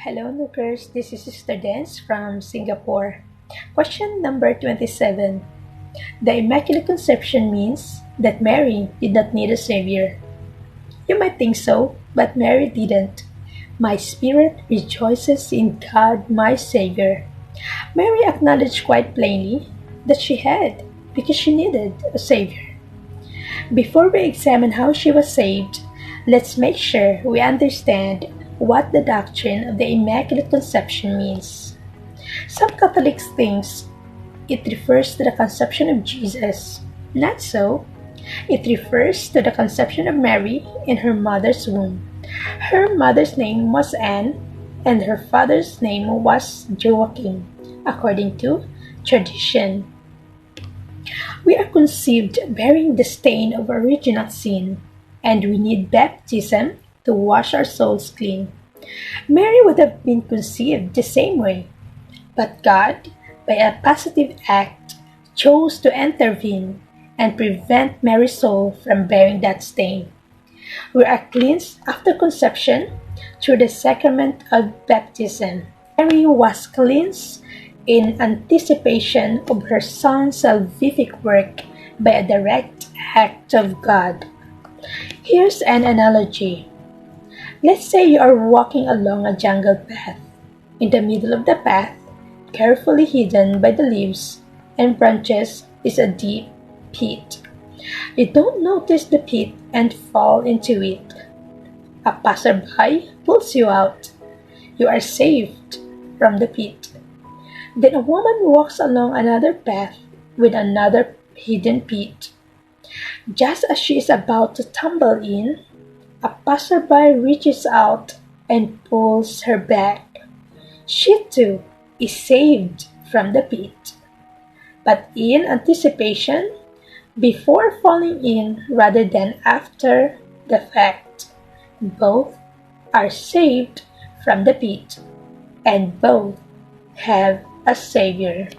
Hello, Nookers. This is Sister Dhendz from Singapore. Question number 27. The Immaculate Conception means that Mary did not need a Savior. You might think so, but Mary didn't. My spirit rejoices in God, my Savior. Mary acknowledged quite plainly that she had, because she needed a Savior. Before we examine how she was saved, let's make sure we understand what the doctrine of the Immaculate Conception means. Some Catholics think it refers to the conception of Jesus. Not so. It refers to the conception of Mary in her mother's womb. Her mother's name was Anne, and her father's name was Joachim, according to tradition. We are conceived bearing the stain of original sin, and we need baptism to wash our souls clean. Mary would have been conceived the same way, but God, by a positive act, chose to intervene and prevent Mary's soul from bearing that stain. We are cleansed after conception through the sacrament of baptism. Mary was cleansed in anticipation of her Son's salvific work by a direct act of God. Here's an analogy. Let's say you are walking along a jungle path. In the middle of the path, carefully hidden by the leaves and branches, is a deep pit. You don't notice the pit and fall into it. A passerby pulls you out. You are saved from the pit. Then a woman walks along another path with another hidden pit. Just as she is about to tumble in, a passerby reaches out and pulls her back. She too is saved from the pit. But in anticipation, before falling in rather than after the fact, both are saved from the pit, and both have a Savior.